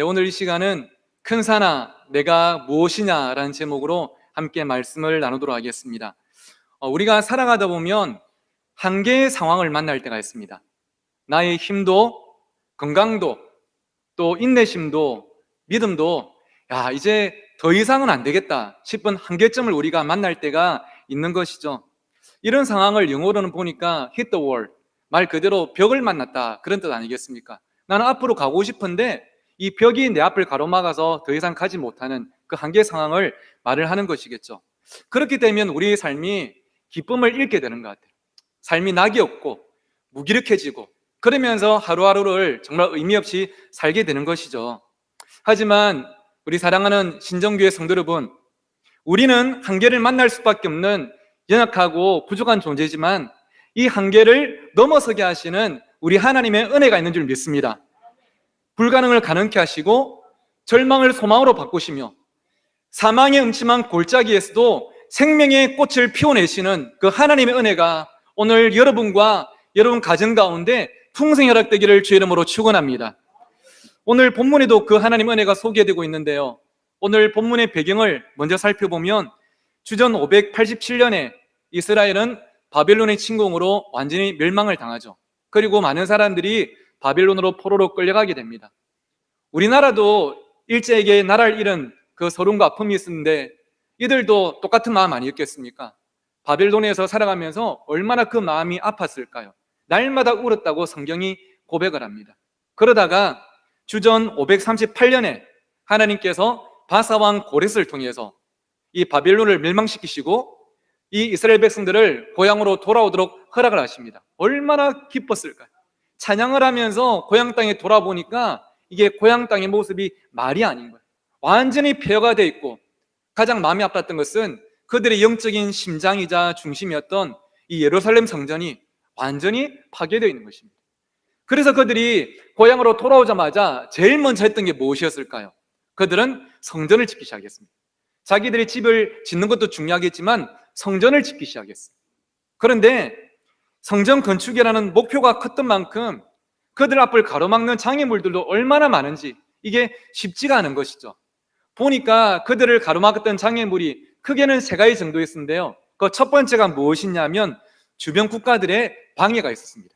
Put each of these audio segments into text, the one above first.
오늘 이 시간은 큰 산아 내가 무엇이냐라는 제목으로 함께 말씀을 나누도록 하겠습니다. 우리가 살아가다 보면 한계의 상황을 만날 때가 있습니다. 나의 힘도 건강도 또 인내심도 믿음도 이제 더 이상은 안 되겠다 싶은 한계점을 우리가 만날 때가 있는 것이죠. 이런 상황을 영어로는 보니까 hit the wall, 말 그대로 벽을 만났다, 그런 뜻 아니겠습니까? 나는 앞으로 가고 싶은데 이 벽이 내 앞을 가로막아서 더 이상 가지 못하는 그 한계 상황을 말을 하는 것이겠죠. 그렇게 되면 우리의 삶이 기쁨을 잃게 되는 것 같아요. 삶이 낙이 없고 무기력해지고 그러면서 하루하루를 정말 의미 없이 살게 되는 것이죠. 하지만 우리 사랑하는 신정교회 성도 여러분, 우리는 한계를 만날 수밖에 없는 연약하고 부족한 존재지만 이 한계를 넘어서게 하시는 우리 하나님의 은혜가 있는 줄 믿습니다. 불가능을 가능케 하시고 절망을 소망으로 바꾸시며 사망의 음침한 골짜기에서도 생명의 꽃을 피워내시는 그 하나님의 은혜가 오늘 여러분과 여러분 가정 가운데 풍성히 허락되기를 주의 이름으로 축원합니다. 오늘 본문에도 그 하나님의 은혜가 소개되고 있는데요, 오늘 본문의 배경을 먼저 살펴보면 주전 587년에 이스라엘은 바벨론의 침공으로 완전히 멸망을 당하죠. 그리고 많은 사람들이 바벨론으로 포로로 끌려가게 됩니다. 우리나라도 일제에게 나라를 잃은 그 서름과 아픔이 있었는데 이들도 똑같은 마음 아니었겠습니까? 바벨론에서 살아가면서 얼마나 그 마음이 아팠을까요? 날마다 울었다고 성경이 고백을 합니다. 그러다가 주전 538년에 하나님께서 바사왕 고레스를 통해서 이 바벨론을 멸망시키시고 이 이스라엘 백성들을 고향으로 돌아오도록 허락을 하십니다. 얼마나 기뻤을까요? 찬양을 하면서 고향 땅에 돌아보니까 이게 고향 땅의 모습이 말이 아닌 거예요. 완전히 폐허가 되어 있고 가장 마음이 아팠던 것은 그들의 영적인 심장이자 중심이었던 이 예루살렘 성전이 완전히 파괴되어 있는 것입니다. 그래서 그들이 고향으로 돌아오자마자 제일 먼저 했던 게 무엇이었을까요? 그들은 성전을 짓기 시작했습니다. 자기들이 집을 짓는 것도 중요하겠지만 성전을 짓기 시작했어요. 그런데 성전 건축이라는 목표가 컸던 만큼 그들 앞을 가로막는 장애물들도 얼마나 많은지 이게 쉽지가 않은 것이죠. 보니까 그들을 가로막았던 장애물이 크게는 세 가지 정도였는데요, 그 첫 번째가 무엇이냐면 주변 국가들의 방해가 있었습니다.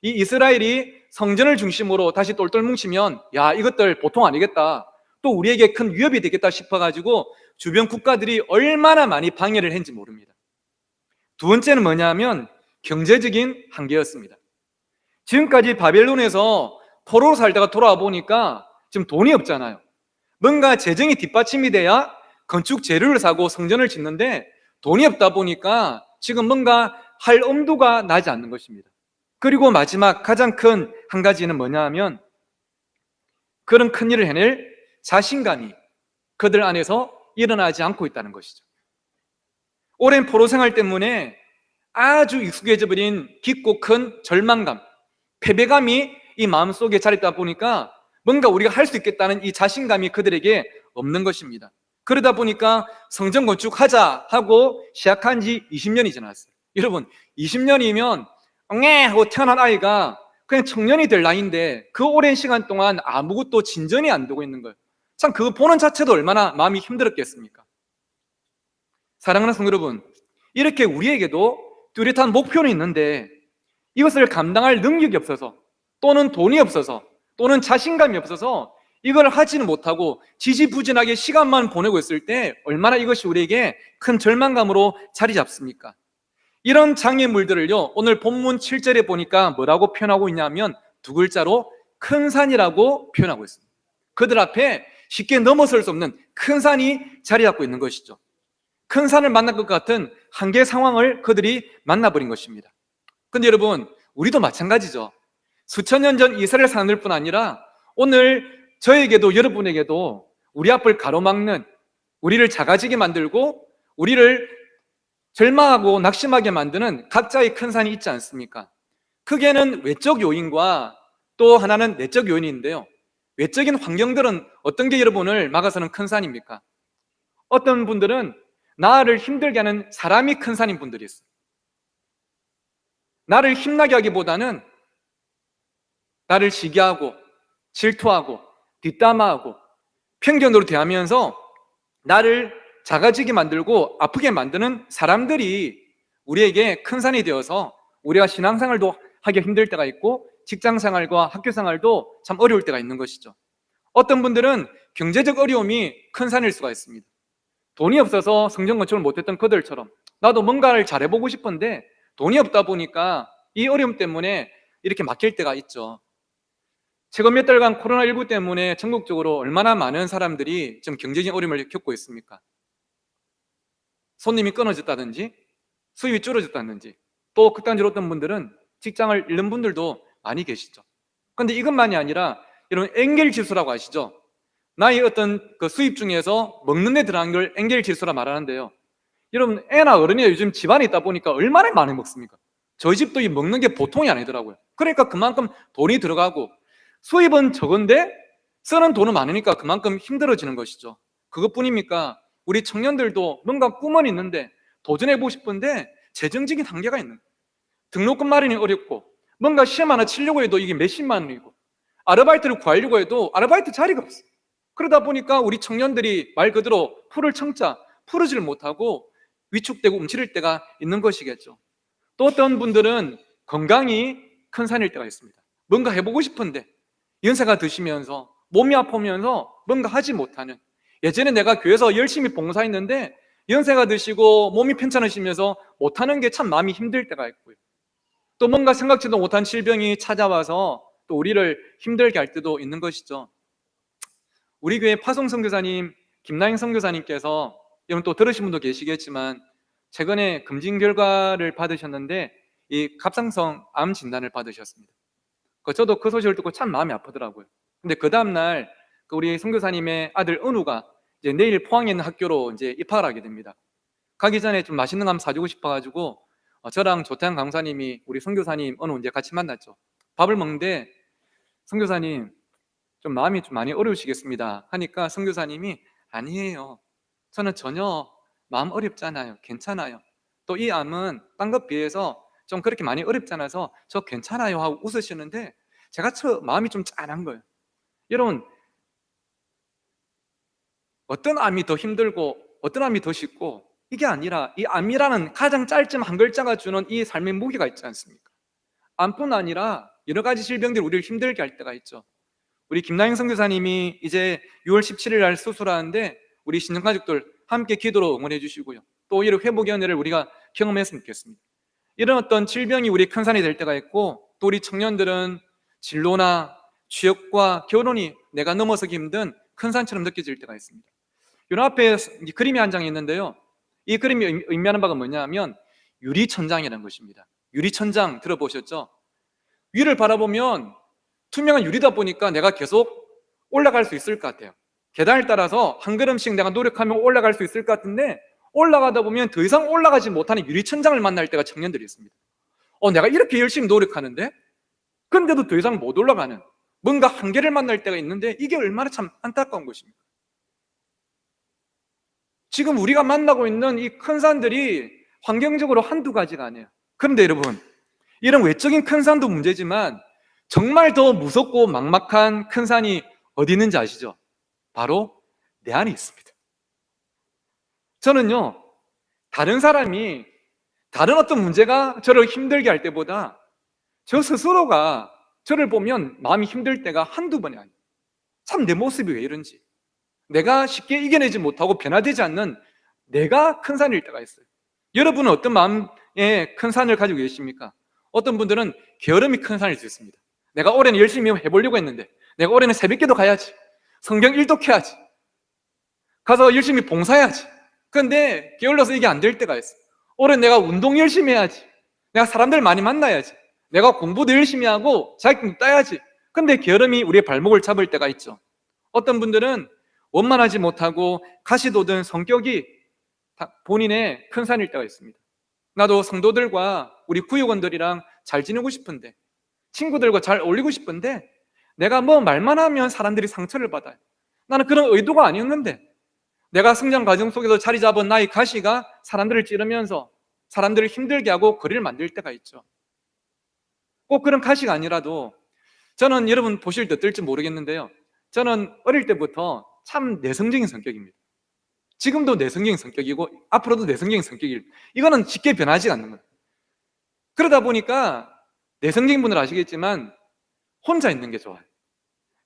이 이스라엘이 성전을 중심으로 다시 똘똘 뭉치면 이것들 보통 아니겠다, 또 우리에게 큰 위협이 되겠다 싶어가지고 주변 국가들이 얼마나 많이 방해를 했는지 모릅니다. 두 번째는 뭐냐면 경제적인 한계였습니다. 지금까지 바벨론에서 포로로 살다가 돌아와 보니까 지금 돈이 없잖아요. 뭔가 재정이 뒷받침이 돼야 건축 재료를 사고 성전을 짓는데 돈이 없다 보니까 지금 뭔가 할 엄두가 나지 않는 것입니다. 그리고 마지막 가장 큰 한 가지는 뭐냐 하면 그런 큰 일을 해낼 자신감이 그들 안에서 일어나지 않고 있다는 것이죠. 오랜 포로 생활 때문에 아주 익숙해져 버린 깊고 큰 절망감, 패배감이 이 마음속에 자리있다 보니까 뭔가 우리가 할 수 있겠다는 이 자신감이 그들에게 없는 것입니다. 그러다 보니까 성전 건축하자 하고 시작한 지 20년이 지났어요. 여러분, 20년이면 하고 태어난 아이가 그냥 청년이 될 나이인데 그 오랜 시간 동안 아무것도 진전이 안 되고 있는 거예요. 참 그거 보는 자체도 얼마나 마음이 힘들었겠습니까? 사랑하는 성도 여러분, 이렇게 우리에게도 뚜렷한 목표는 있는데 이것을 감당할 능력이 없어서 또는 돈이 없어서 또는 자신감이 없어서 이걸 하지는 못하고 지지부진하게 시간만 보내고 있을 때 얼마나 이것이 우리에게 큰 절망감으로 자리 잡습니까? 이런 장애물들을요, 오늘 본문 7절에 보니까 뭐라고 표현하고 있냐면 두 글자로 큰 산이라고 표현하고 있습니다. 그들 앞에 쉽게 넘어설 수 없는 큰 산이 자리 잡고 있는 것이죠. 큰 산을 만날 것 같은 한계 상황을 그들이 만나버린 것입니다. 근데 여러분, 우리도 마찬가지죠. 수천 년 전 이스라엘 사람들뿐 아니라 오늘 저에게도 여러분에게도 우리 앞을 가로막는, 우리를 작아지게 만들고 우리를 절망하고 낙심하게 만드는 각자의 큰 산이 있지 않습니까? 크게는 외적 요인과 또 하나는 내적 요인인데요, 외적인 환경들은 어떤 게 여러분을 막아서는 큰 산입니까? 어떤 분들은 나를 힘들게 하는 사람이 큰 산인 분들이 있어요. 나를 힘나게 하기보다는 나를 시기하고 질투하고 뒷담화하고 편견으로 대하면서 나를 작아지게 만들고 아프게 만드는 사람들이 우리에게 큰 산이 되어서 우리가 신앙생활도 하기 힘들 때가 있고 직장생활과 학교생활도 참 어려울 때가 있는 것이죠. 어떤 분들은 경제적 어려움이 큰 산일 수가 있습니다. 돈이 없어서 성전 건축을 못했던 그들처럼 나도 뭔가를 잘해보고 싶은데 돈이 없다 보니까 이 어려움 때문에 이렇게 막힐 때가 있죠. 최근 몇 달간 코로나19 때문에 전국적으로 얼마나 많은 사람들이 좀 경제적인 어려움을 겪고 있습니까? 손님이 끊어졌다든지 수입이 줄어졌다든지 또 극단적으로 어떤 분들은 직장을 잃는 분들도 많이 계시죠. 그런데 이것만이 아니라 여러분 엔겔 지수라고 아시죠? 나의 어떤 그 수입 중에서 먹는 데 들어간 걸 엔겔 지수라 말하는데요. 여러분 애나 어른이 요즘 집안에 있다 보니까 얼마나 많이 먹습니까? 저희 집도 이 먹는 게 보통이 아니더라고요. 그러니까 그만큼 돈이 들어가고 수입은 적은데 쓰는 돈은 많으니까 그만큼 힘들어지는 것이죠. 그것뿐입니까? 우리 청년들도 뭔가 꿈은 있는데 도전해보고 싶은데 재정적인 한계가 있는 거예요. 등록금 마련이 어렵고 뭔가 시험 하나 치려고 해도 이게 몇십만 원이고 아르바이트를 구하려고 해도 아르바이트 자리가 없어요. 그러다 보니까 우리 청년들이 말 그대로 풀을 청자 풀어지를 못하고 위축되고 움츠릴 때가 있는 것이겠죠. 또 어떤 분들은 건강이 큰 산일 때가 있습니다. 뭔가 해보고 싶은데 연세가 드시면서 몸이 아프면서 뭔가 하지 못하는, 예전에 내가 교회에서 열심히 봉사했는데 연세가 드시고 몸이 편찮으시면서 못하는 게 참 마음이 힘들 때가 있고요. 또 뭔가 생각지도 못한 질병이 찾아와서 또 우리를 힘들게 할 때도 있는 것이죠. 우리 교회 파송 선교사님 김나영 선교사님께서 여러분 또 들으신 분도 계시겠지만 최근에 검진 결과를 받으셨는데 이 갑상선 암 진단을 받으셨습니다. 저도 그 소식을 듣고 참 마음이 아프더라고요. 근데 그 다음날 우리 선교사님의 아들 은우가 이제 내일 포항에 있는 학교로 이제 입학을 하게 됩니다. 가기 전에 좀 맛있는 거 한번 사주고 싶어가지고 저랑 조태한 강사님이 우리 선교사님 은우 이제 같이 만났죠. 밥을 먹는데 선교사님 좀 마음이 좀 많이 어려우시겠습니다 하니까 선교사님이 아니에요. 저는 전혀 마음 어렵지 않아요. 괜찮아요. 또 이 암은 딴 것 비해서 좀 그렇게 많이 어렵지 않아서 저 괜찮아요 하고 웃으시는데 제가 마음이 좀 짠한 거예요. 여러분 어떤 암이 더 힘들고 어떤 암이 더 쉽고 이게 아니라 이 암이라는 가장 짧은 한 글자가 주는 이 삶의 무게가 있지 않습니까? 암뿐 아니라 여러 가지 질병들이 우리를 힘들게 할 때가 있죠. 우리 김나영 선교사님이 이제 6월 17일 날 수술하는데 우리 신정가족들 함께 기도로 응원해 주시고요. 또 이런 회복의 은혜를 우리가 경험했으면 좋겠습니다. 이런 어떤 질병이 우리 큰 산이 될 때가 있고 또 우리 청년들은 진로나 취업과 결혼이 내가 넘어서기 힘든 큰 산처럼 느껴질 때가 있습니다. 요 앞에 그림이 한 장이 있는데요. 이 그림이 의미하는 바가 뭐냐면 유리천장이라는 것입니다. 유리천장 들어보셨죠? 위를 바라보면 투명한 유리다 보니까 내가 계속 올라갈 수 있을 것 같아요. 계단을 따라서 한 걸음씩 내가 노력하면 올라갈 수 있을 것 같은데 올라가다 보면 더 이상 올라가지 못하는 유리천장을 만날 때가 청년들이 있습니다. 내가 이렇게 열심히 노력하는데 근데도 더 이상 못 올라가는 뭔가 한계를 만날 때가 있는데 이게 얼마나 참 안타까운 것입니까? 지금 우리가 만나고 있는 이 큰 산들이 환경적으로 한두 가지가 아니에요. 그런데 여러분 이런 외적인 큰 산도 문제지만 정말 더 무섭고 막막한 큰 산이 어디 있는지 아시죠? 바로 내 안에 있습니다. 저는요 다른 사람이 다른 어떤 문제가 저를 힘들게 할 때보다 저 스스로가 저를 보면 마음이 힘들 때가 한두 번이 아니에요. 참 내 모습이 왜 이런지, 내가 쉽게 이겨내지 못하고 변화되지 않는 내가 큰 산일 때가 있어요. 여러분은 어떤 마음의 큰 산을 가지고 계십니까? 어떤 분들은 게으름이 큰 산일 수 있습니다. 내가 올해는 열심히 해보려고 했는데 내가 올해는 새벽기도 가야지, 성경 일독해야지, 가서 열심히 봉사해야지. 그런데 게을러서 이게 안 될 때가 있어요. 올해 내가 운동 열심히 해야지, 내가 사람들 많이 만나야지, 내가 공부도 열심히 하고 자격증 따야지. 근데 게으름이 우리의 발목을 잡을 때가 있죠. 어떤 분들은 원만하지 못하고 가시돋은 성격이 본인의 큰 산일 때가 있습니다. 나도 성도들과 우리 구역원들이랑 잘 지내고 싶은데, 친구들과 잘 어울리고 싶은데 내가 뭐 말만 하면 사람들이 상처를 받아요. 나는 그런 의도가 아니었는데 내가 성장 과정 속에서 자리 잡은 나의 가시가 사람들을 찌르면서 사람들을 힘들게 하고 거리를 만들 때가 있죠. 꼭 그런 가시가 아니라도 저는 여러분 보실 때 어떨지 모르겠는데요, 저는 어릴 때부터 참 내성적인 성격입니다. 지금도 내성적인 성격이고 앞으로도 내성적인 성격이에요. 이거는 쉽게 변하지 않는 거예요. 그러다 보니까 내성적인 분들 아시겠지만 혼자 있는 게 좋아요.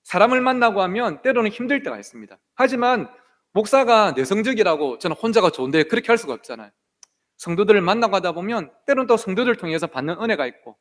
사람을 만나고 하면 때로는 힘들 때가 있습니다. 하지만 목사가 내성적이라고 저는 혼자가 좋은데 그렇게 할 수가 없잖아요. 성도들을 만나고 하다 보면 때로는 또 성도들을 통해서 받는 은혜가 있고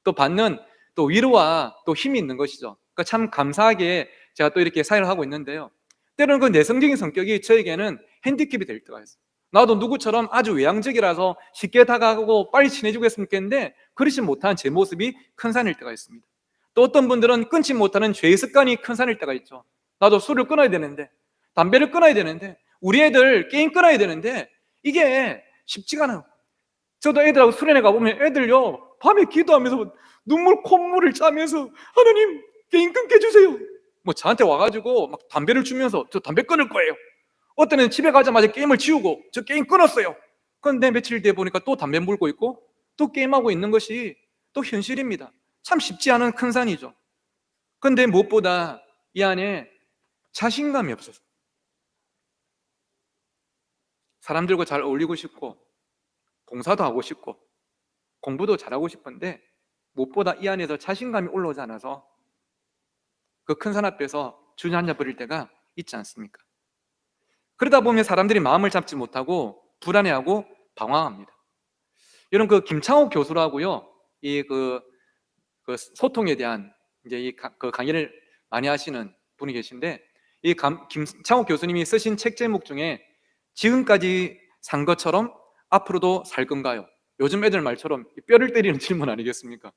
또 받는 또 위로와 또 힘이 있는 것이죠. 그러니까 참 감사하게 제가 또 이렇게 사역을 하고 있는데요. 때로는 그 내성적인 성격이 저에게는 핸디캡이 될 때가 있어요. 나도 누구처럼 아주 외향적이라서 쉽게 다가가고 빨리 친해지고 했으면 좋겠는데 그러지 못한 제 모습이 큰 산일 때가 있습니다. 또 어떤 분들은 끊지 못하는 죄의 습관이 큰 산일 때가 있죠. 나도 술을 끊어야 되는데, 담배를 끊어야 되는데, 우리 애들 게임 끊어야 되는데 이게 쉽지가 않아요. 저도 애들하고 수련회 가보면 애들요 밤에 기도하면서 눈물 콧물을 짜면서 하나님 게임 끊게 해주세요. 뭐 저한테 와가지고 막 담배를 주면서 저 담배 끊을 거예요. 어떤 애는 집에 가자마자 게임을 지우고 저 게임 끊었어요. 그런데 며칠 뒤에 보니까 또 담배 물고 있고 또 게임하고 있는 것이 또 현실입니다. 참 쉽지 않은 큰 산이죠. 그런데 무엇보다 이 안에 자신감이 없어서 사람들과 잘 어울리고 싶고 봉사도 하고 싶고 공부도 잘하고 싶은데 무엇보다 이 안에서 자신감이 올라오지 않아서 그 큰 산 앞에서 주저앉아 버릴 때가 있지 않습니까? 그러다 보면 사람들이 마음을 잡지 못하고 불안해하고 방황합니다. 이런 그 김창옥 교수라고요, 그 소통에 대한 이제 그 강의를 많이 하시는 분이 계신데 이 김창옥 교수님이 쓰신 책 제목 중에 지금까지 산 것처럼 앞으로도 살 건가요? 요즘 애들 말처럼 뼈를 때리는 질문 아니겠습니까?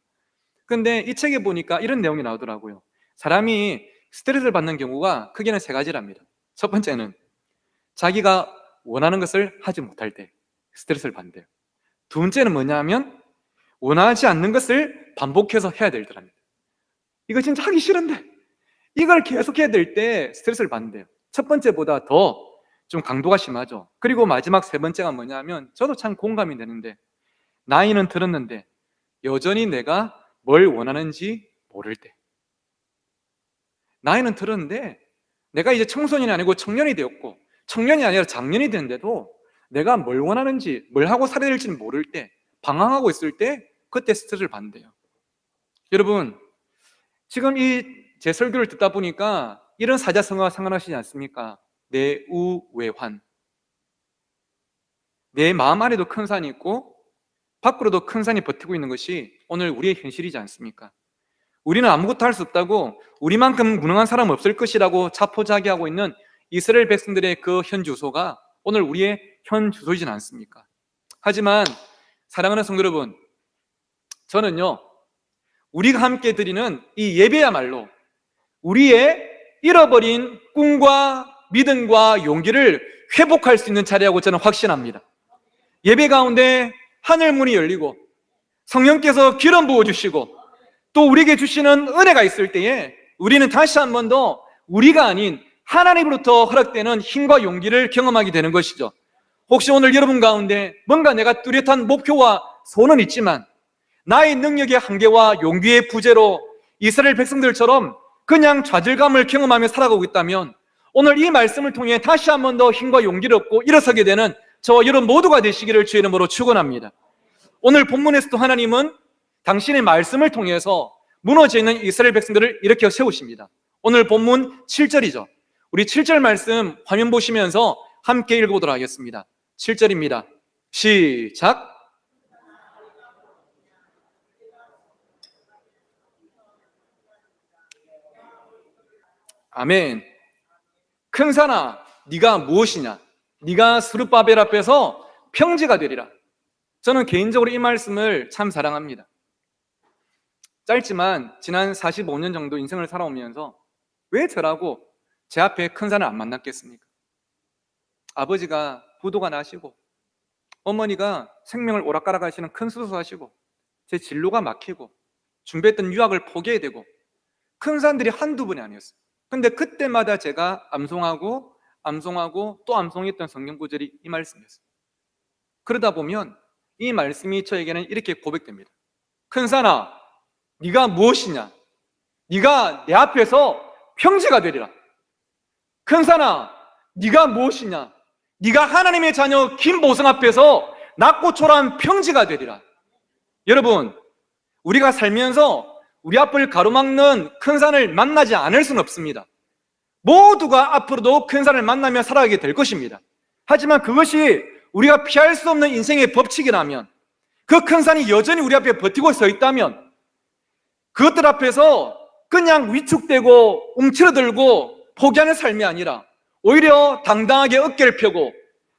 근데 이 책에 보니까 이런 내용이 나오더라고요. 사람이 스트레스를 받는 경우가 크게는 세 가지랍니다. 첫 번째는 자기가 원하는 것을 하지 못할 때 스트레스를 받는데요. 두 번째는 뭐냐면 원하지 않는 것을 반복해서 해야 될 때랍니다. 이거 진짜 하기 싫은데 이걸 계속 해야 될 때 스트레스를 받는데요. 첫 번째보다 더 좀 강도가 심하죠. 그리고 마지막 세 번째가 뭐냐면 저도 참 공감이 되는데 나이는 들었는데 여전히 내가 뭘 원하는지 모를 때, 나이는 들었는데 내가 이제 청소년이 아니고 청년이 되었고 청년이 아니라 장년이 됐는데도 내가 뭘 원하는지 뭘 하고 살아야 될지는 모를 때, 방황하고 있을 때 그때 스트레스를 받는데요. 여러분 지금 이 제 설교를 듣다 보니까 이런 사자성어가 생각나시지 않습니까? 내우외환. 내 마음 안에도 큰 산이 있고 밖으로도 큰 산이 버티고 있는 것이 오늘 우리의 현실이지 않습니까? 우리는 아무것도 할 수 없다고, 우리만큼 무능한 사람 없을 것이라고 자포자기하고 있는 이스라엘 백성들의 그 현 주소가 오늘 우리의 현 주소이진 않습니까? 하지만 사랑하는 성도 여러분, 저는요 우리가 함께 드리는 이 예배야말로 우리의 잃어버린 꿈과 믿음과 용기를 회복할 수 있는 자리라고 저는 확신합니다. 예배 가운데 하늘 문이 열리고 성령께서 기름 부어주시고 또 우리에게 주시는 은혜가 있을 때에 우리는 다시 한 번 더 우리가 아닌 하나님으로부터 허락되는 힘과 용기를 경험하게 되는 것이죠. 혹시 오늘 여러분 가운데 뭔가 내가 뚜렷한 목표와 소원은 있지만 나의 능력의 한계와 용기의 부재로 이스라엘 백성들처럼 그냥 좌절감을 경험하며 살아가고 있다면 오늘 이 말씀을 통해 다시 한 번 더 힘과 용기를 얻고 일어서게 되는 저와 여러분 모두가 되시기를 주의 이름으로 축원합니다. 오늘 본문에서도 하나님은 당신의 말씀을 통해서 무너져 있는 이스라엘 백성들을 일으켜 세우십니다. 오늘 본문 7절이죠. 우리 7절 말씀 화면 보시면서 함께 읽어보도록 하겠습니다. 7절입니다. 시작. 아멘. 큰 산아, 네가 무엇이냐? 네가 스룹바벨 앞에서 평지가 되리라. 저는 개인적으로 이 말씀을 참 사랑합니다. 짧지만 지난 45년 정도 인생을 살아오면서 왜 저라고 제 앞에 큰 산을 안 만났겠습니까? 아버지가 부도가 나시고 어머니가 생명을 오락가락 하시는 큰 수술하시고 제 진로가 막히고 준비했던 유학을 포기해야 되고 큰 산들이 한두 번이 아니었어요. 근데 그때마다 제가 암송하고 또 암송했던 성경 구절이 이 말씀이었어요. 그러다 보면 이 말씀이 저에게는 이렇게 고백됩니다. 큰 산아, 네가 무엇이냐? 네가 내 앞에서 평지가 되리라. 큰 산아, 네가 무엇이냐? 네가 하나님의 자녀 김보성 앞에서 낮고 초라한 평지가 되리라. 여러분, 우리가 살면서 우리 앞을 가로막는 큰 산을 만나지 않을 수는 없습니다. 모두가 앞으로도 큰 산을 만나며 살아가게 될 것입니다. 하지만 그것이 우리가 피할 수 없는 인생의 법칙이라면, 그 큰 산이 여전히 우리 앞에 버티고 서 있다면, 그것들 앞에서 그냥 위축되고 움츠러들고 포기하는 삶이 아니라 오히려 당당하게 어깨를 펴고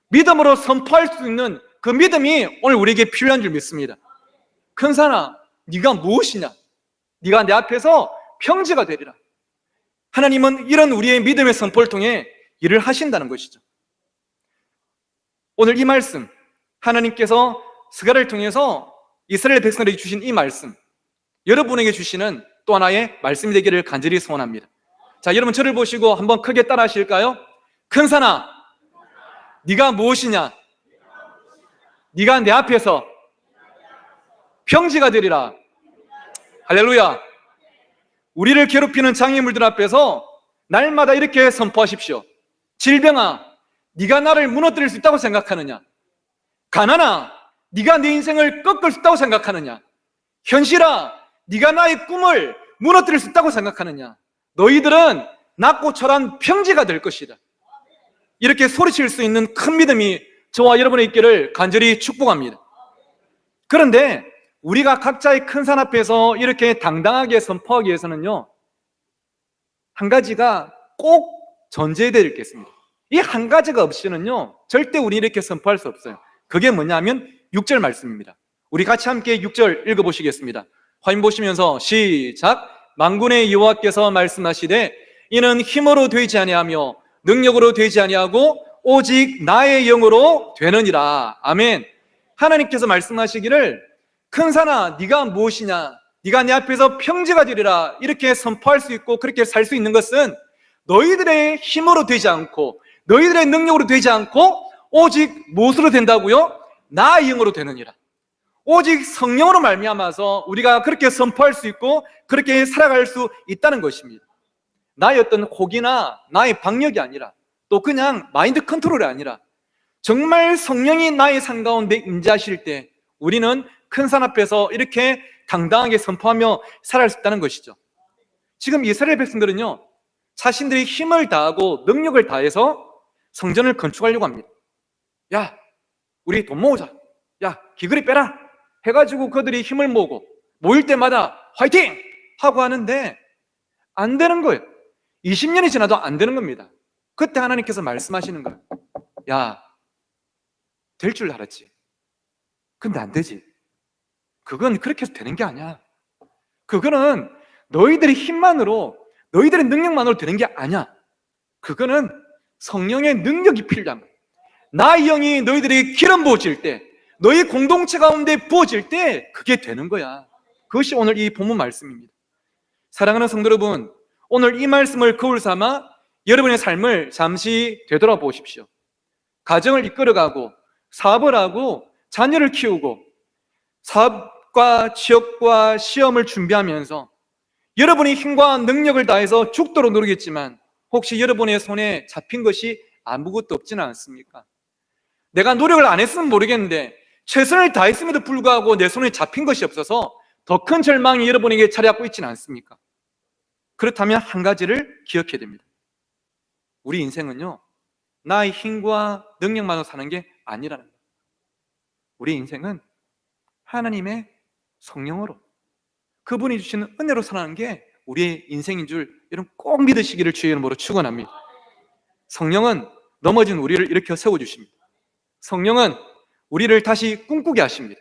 믿음으로 선포할 수 있는 그 믿음이 오늘 우리에게 필요한 줄 믿습니다. 큰 산아, 네가 무엇이냐? 네가 내 앞에서 평지가 되리라. 하나님은 이런 우리의 믿음의 선포를 통해 일을 하신다는 것이죠. 오늘 이 말씀, 하나님께서 스가랴를 통해서 이스라엘 백성에게 주신 이 말씀, 여러분에게 주시는 또 하나의 말씀이 되기를 간절히 소원합니다. 자, 여러분 저를 보시고 한번 크게 따라 하실까요? 큰 산아, 네가 무엇이냐? 네가 내 앞에서 평지가 되리라. 할렐루야. 우리를 괴롭히는 장애물들 앞에서 날마다 이렇게 선포하십시오. 질병아, 네가 나를 무너뜨릴 수 있다고 생각하느냐? 가난아, 네가 내 인생을 꺾을 수 있다고 생각하느냐? 현실아, 네가 나의 꿈을 무너뜨릴 수 있다고 생각하느냐? 너희들은 낮고 초라한 평지가 될 것이다. 이렇게 소리칠 수 있는 큰 믿음이 저와 여러분의 있기를 간절히 축복합니다. 그런데 우리가 각자의 큰 산 앞에서 이렇게 당당하게 선포하기 위해서는요, 한 가지가 꼭 전제되어 있겠습니다. 이 한 가지가 없이는요, 절대 우리 이렇게 선포할 수 없어요. 그게 뭐냐면 6절 말씀입니다. 우리 같이 함께 6절 읽어보시겠습니다. 화면 보시면서 시작. 만군의 여호와께서 말씀하시되 이는 힘으로 되지 아니하며 능력으로 되지 아니하고 오직 나의 영으로 되느니라. 아멘. 하나님께서 말씀하시기를 큰 산아, 네가 무엇이냐? 네가 내 앞에서 평지가 되리라. 이렇게 선포할 수 있고 그렇게 살 수 있는 것은 너희들의 힘으로 되지 않고 너희들의 능력으로 되지 않고 오직 무엇으로 된다고요? 나의 영으로 되느니라. 오직 성령으로 말미암아서 우리가 그렇게 선포할 수 있고 그렇게 살아갈 수 있다는 것입니다. 나의 어떤 혹이나 나의 방력이 아니라, 또 그냥 마인드 컨트롤이 아니라 정말 성령이 나의 삶 가운데 임재하실 때 우리는 큰 산 앞에서 이렇게 당당하게 선포하며 살아갈 수 있다는 것이죠. 지금 이스라엘 백성들은요, 자신들이 힘을 다하고 능력을 다해서 성전을 건축하려고 합니다. 야, 우리 돈 모으자. 야, 기그리 빼라 해가지고 그들이 힘을 모으고 모일 때마다 화이팅! 하고 하는데 안 되는 거예요. 20년이 지나도 안 되는 겁니다. 그때 하나님께서 말씀하시는 거예요. 야, 될 줄 알았지. 근데 안 되지. 그건 그렇게 해서 되는 게 아니야. 그거는 너희들의 힘만으로, 너희들의 능력만으로 되는 게 아니야. 그거는 성령의 능력이 필요한 거야. 나의 영이 너희들에게 기름 부어질 때, 너희 공동체 가운데 부어질 때 그게 되는 거야. 그것이 오늘 이 본문 말씀입니다. 사랑하는 성도 여러분, 오늘 이 말씀을 거울 삼아 여러분의 삶을 잠시 되돌아보십시오. 가정을 이끌어가고 사업을 하고 자녀를 키우고 사업과 취업과 시험을 준비하면서 여러분이 힘과 능력을 다해서 죽도록 노리겠지만 혹시 여러분의 손에 잡힌 것이 아무것도 없지는 않습니까? 내가 노력을 안 했으면 모르겠는데 최선을 다했음에도 불구하고 내 손에 잡힌 것이 없어서 더 큰 절망이 여러분에게 차례하고 있지는 않습니까? 그렇다면 한 가지를 기억해야 됩니다. 우리 인생은요, 나의 힘과 능력만으로 사는 게 아니라는 거예요. 우리 인생은 하나님의 성령으로, 그분이 주시는 은혜로 살아가는 게 우리의 인생인 줄 여러분 꼭 믿으시기를 주의 이름으로 축원합니다. 성령은 넘어진 우리를 일으켜 세워주십니다. 성령은 우리를 다시 꿈꾸게 하십니다.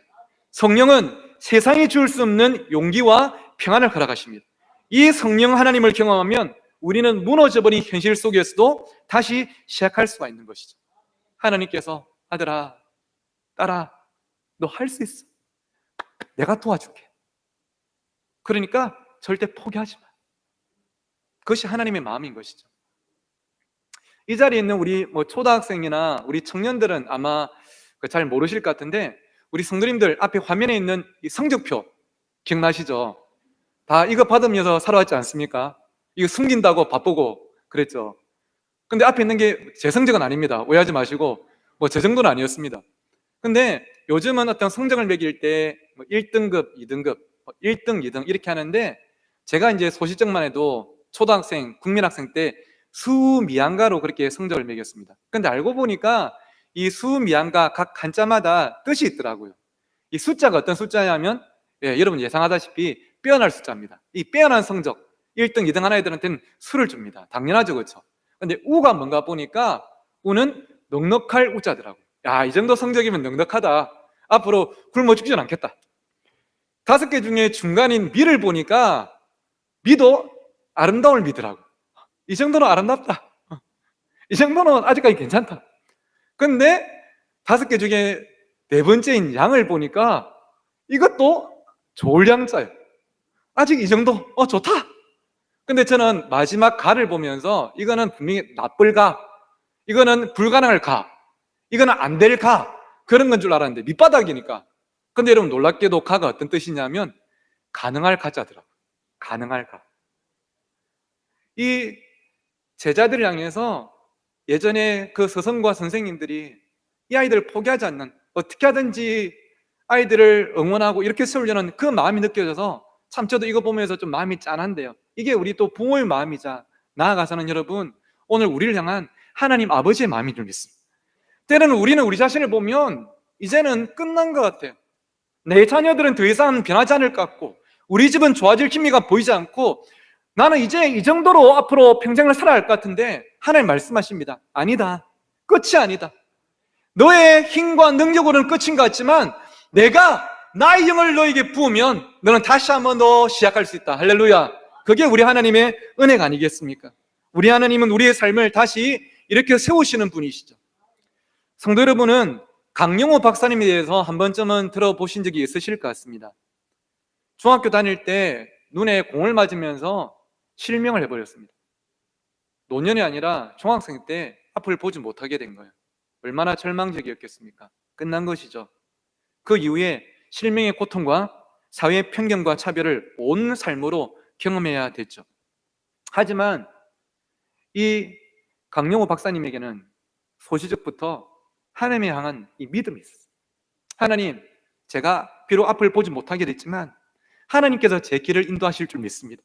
성령은 세상이 줄 수 없는 용기와 평안을 허락하십니다. 이 성령 하나님을 경험하면 우리는 무너져버린 현실 속에서도 다시 시작할 수가 있는 것이죠. 하나님께서 아들아, 딸아, 너 할 수 있어. 내가 도와줄게. 그러니까 절대 포기하지 마. 그것이 하나님의 마음인 것이죠. 이 자리에 있는 우리 초등학생이나 우리 청년들은 아마 잘 모르실 것 같은데, 우리 성도님들 앞에 화면에 있는 이 성적표 기억나시죠? 다 이거 받으면서 살아왔지 않습니까? 이거 숨긴다고 바쁘고 그랬죠. 근데 앞에 있는 게 제 성적은 아닙니다. 오해하지 마시고 뭐 제 정도는 아니었습니다. 근데 요즘은 어떤 성적을 매길 때 1등급, 2등급, 1등, 2등 이렇게 하는데 제가 이제 소시적만 해도 초등학생, 국민학생 때 수미양가로 그렇게 성적을 매겼습니다. 근데 알고 보니까 이 수미양가 각 한자마다 뜻이 있더라고요. 이 숫자가 어떤 숫자냐면 여러분 예상하다시피 빼어날 숫자입니다. 이 빼어난 성적 1등, 2등 하는 애들한테는 수를 줍니다. 당연하죠, 그렇죠? 근데 우가 뭔가 보니까 우는 넉넉할 우자더라고요. 야, 이 정도 성적이면 넉넉하다. 앞으로 굶어 죽진 않겠다. 5개 중에 중간인 미를 보니까 미도 아름다움을 미더라고. 이 정도는 아름답다. 이 정도는 아직까지 괜찮다. 근데 5개 중에 네 번째인 양을 보니까 이것도 좋을 양자예요. 아직 이 정도 좋다. 근데 저는 마지막 가를 보면서 이거는 분명히 나쁠 가, 이거는 불가능할 가, 이거는 안 될 가, 그런 건 줄 알았는데 밑바닥이니까. 근데 여러분 놀랍게도 가가 어떤 뜻이냐면 가능할 가자더라고요. 가능할 가. 이 제자들을 향해서 예전에 그 스승과 선생님들이 이 아이들을 포기하지 않는, 어떻게 하든지 아이들을 응원하고 이렇게 세우려는 그 마음이 느껴져서 참 저도 이거 보면서 좀 마음이 짠한데요. 이게 우리 또 부모의 마음이자 나아가서는 여러분 오늘 우리를 향한 하나님 아버지의 마음인 줄 믿습니다. 때로는 우리는 우리 자신을 보면 이제는 끝난 것 같아요. 내 자녀들은 더 이상 변하지 않을 것 같고 우리 집은 좋아질 기미가 보이지 않고 나는 이제 이 정도로 앞으로 평생을 살아야 할 것 같은데 하나님 말씀하십니다. 아니다. 끝이 아니다. 너의 힘과 능력으로는 끝인 것 같지만 내가 나의 영을 너에게 부으면 너는 다시 한번 더 시작할 수 있다. 할렐루야. 그게 우리 하나님의 은혜가 아니겠습니까? 우리 하나님은 우리의 삶을 다시 이렇게 세우시는 분이시죠. 성도 여러분은 강영호 박사님에 대해서 한 번쯤은 들어보신 적이 있으실 것 같습니다. 중학교 다닐 때 눈에 공을 맞으면서 실명을 해버렸습니다. 노년이 아니라 중학생 때 앞을 보지 못하게 된 거예요. 얼마나 절망적이었겠습니까? 끝난 것이죠. 그 이후에 실명의 고통과 사회의 편견과 차별을 온 삶으로 경험해야 됐죠. 하지만 이 강영호 박사님에게는 소시적부터 하나님에 향한 이 믿음이 있었어요. 하나님, 제가 비록 앞을 보지 못하게 됐지만 하나님께서 제 길을 인도하실 줄 믿습니다.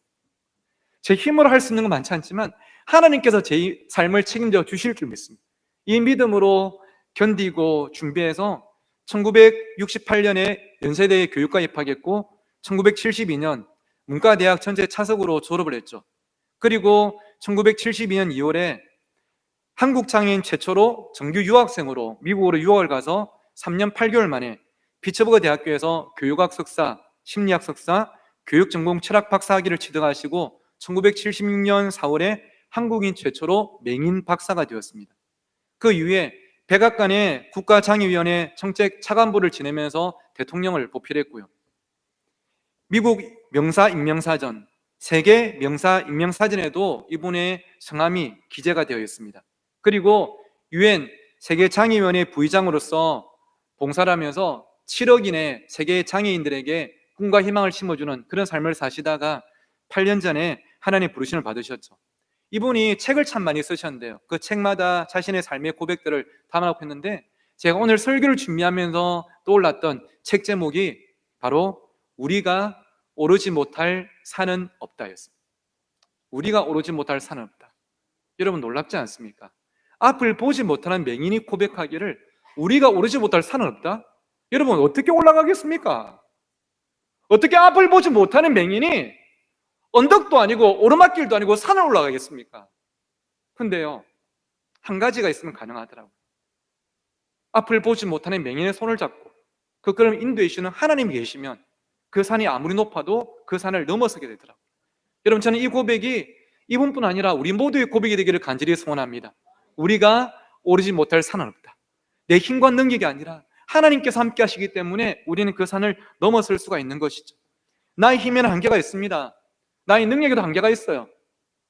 제 힘으로 할 수 있는 건 많지 않지만 하나님께서 제 삶을 책임져 주실 줄 믿습니다. 이 믿음으로 견디고 준비해서 1968년에 연세대에 교육과 입학했고 1972년 문과대학 전체 차석으로 졸업을 했죠. 그리고 1972년 2월에 한국장애인 최초로 정규 유학생으로 미국으로 유학을 가서 3년 8개월 만에 피츠버그 대학교에서 교육학 석사, 심리학 석사, 교육전공 철학 박사 학위를 취득하시고 1976년 4월에 한국인 최초로 맹인 박사가 되었습니다. 그 이후에 백악관의 국가장애위원회 정책 차관보를 지내면서 대통령을 보필했고요. 미국 명사인명사전, 세계 명사인명사전에도 이분의 성함이 기재가 되어 있습니다. 그리고 유엔 세계장애위원회 부의장으로서 봉사를 하면서 7억인의 세계 장애인들에게 꿈과 희망을 심어주는 그런 삶을 사시다가 8년 전에 하나님의 부르심을 받으셨죠. 이분이 책을 참 많이 쓰셨는데요. 그 책마다 자신의 삶의 고백들을 담아놓고 했는데 제가 오늘 설교를 준비하면서 떠올랐던 책 제목이 바로 우리가 오르지 못할 산은 없다였습니다. 우리가 오르지 못할 산은 없다. 여러분 놀랍지 않습니까? 앞을 보지 못하는 맹인이 고백하기를 우리가 오르지 못할 산은 없다? 여러분 어떻게 올라가겠습니까? 어떻게 앞을 보지 못하는 맹인이 언덕도 아니고 오르막길도 아니고 산을 올라가겠습니까? 근데요, 한 가지가 있으면 가능하더라고요. 앞을 보지 못하는 맹인의 손을 잡고 그 그럼 인도해 주시는 하나님이 계시면 그 산이 아무리 높아도 그 산을 넘어서게 되더라고요. 여러분 저는 이 고백이 이분뿐 아니라 우리 모두의 고백이 되기를 간절히 소원합니다. 우리가 오르지 못할 산은 없다. 내 힘과 능력이 아니라 하나님께서 함께 하시기 때문에 우리는 그 산을 넘어설 수가 있는 것이죠. 나의 힘에는 한계가 있습니다. 나의 능력에도 한계가 있어요.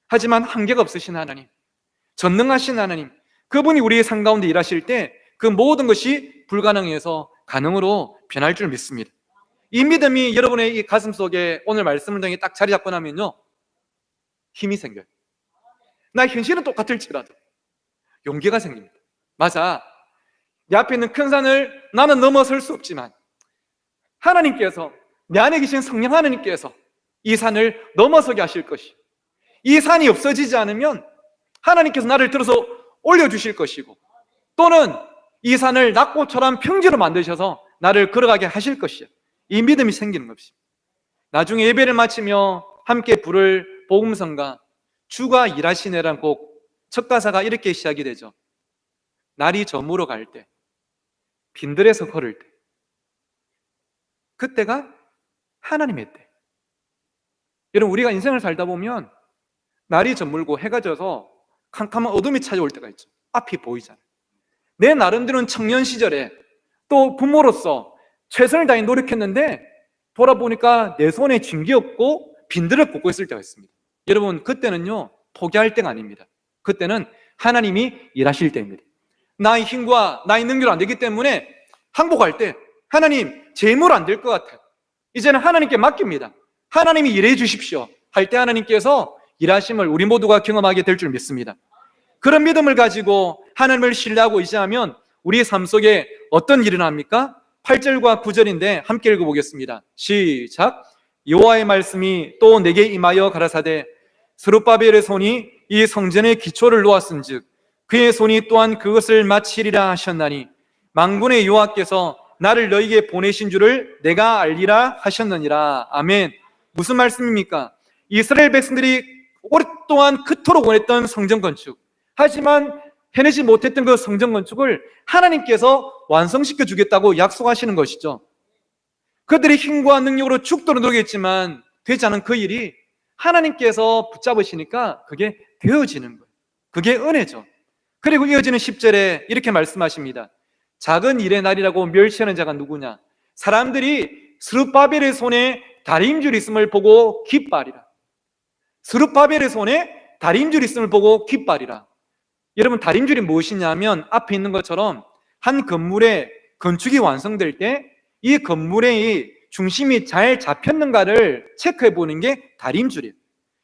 하지만 한계가 없으신 하나님, 전능하신 하나님, 그분이 우리의 삶 가운데 일하실 때 그 모든 것이 불가능해서 가능으로 변할 줄 믿습니다. 이 믿음이 여러분의 이 가슴 속에 오늘 말씀을 통해 딱 자리 잡고 나면요 힘이 생겨요. 나의 현실은 똑같을지라도 용기가 생깁니다. 맞아, 내 앞에 있는 큰 산을 나는 넘어설 수 없지만 하나님께서, 내 안에 계신 성령 하나님께서 이 산을 넘어서게 하실 것이, 이 산이 없어지지 않으면 하나님께서 나를 들어서 올려주실 것이고, 또는 이 산을 낙고처럼 평지로 만드셔서 나를 걸어가게 하실 것이야. 이 믿음이 생기는 것입니다. 나중에 예배를 마치며 함께 부를 복음성가 주가 일하시네란 곡 첫 가사가 이렇게 시작이 되죠. 날이 저물어 갈 때, 빈들에서 걸을 때, 그때가 하나님의 때. 여러분, 우리가 인생을 살다 보면 날이 저물고 해가 져서 캄캄한 어둠이 찾아올 때가 있죠. 앞이 보이잖아요. 내 나름대로는 청년 시절에 또 부모로서 최선을 다해 노력했는데 돌아보니까 내 손에 쥔 게 없고 빈들을 꽂고 있을 때가 있습니다. 여러분, 그때는요 포기할 때가 아닙니다. 그때는 하나님이 일하실 때입니다. 나의 힘과 나의 능력으로 안 되기 때문에 항복할 때, 하나님 제 힘으로 안 될 것 같아요, 이제는 하나님께 맡깁니다, 하나님이 일해 주십시오 할 때 하나님께서 일하심을 우리 모두가 경험하게 될 줄 믿습니다. 그런 믿음을 가지고 하나님을 신뢰하고 의지하면 우리의 삶 속에 어떤 일이 일어납니까? 8절과 9절인데 함께 읽어보겠습니다. 시작. 여호와의 말씀이 또 내게 임하여 가라사대 스룹바벨의 손이 이 성전의 기초를 놓았은즉 그의 손이 또한 그것을 마치리라 하셨나니 만군의 여호와께서 나를 너희에게 보내신 줄을 내가 알리라 하셨느니라. 아멘. 무슨 말씀입니까? 이스라엘 백성들이 오랫동안 그토록 원했던 성전 건축, 하지만 해내지 못했던 그 성전 건축을 하나님께서 완성시켜 주겠다고 약속하시는 것이죠. 그들의 힘과 능력으로 죽도록 노력했지만 되지 않은 그 일이 하나님께서 붙잡으시니까 그게 되어지는 거예요. 그게 은혜죠. 그리고 이어지는 10절에 이렇게 말씀하십니다. 작은 일의 날이라고 멸시하는 자가 누구냐? 사람들이 스룹바벨의 손에 다림줄이 있음을 보고 기뻐하리라. 스룹바벨의 손에 다림줄이 있음을 보고 기뻐하리라. 여러분, 다림줄이 무엇이냐면 앞에 있는 것처럼 한 건물의 건축이 완성될 때 이 건물의 중심이 잘 잡혔는가를 체크해 보는 게 다림줄이에요.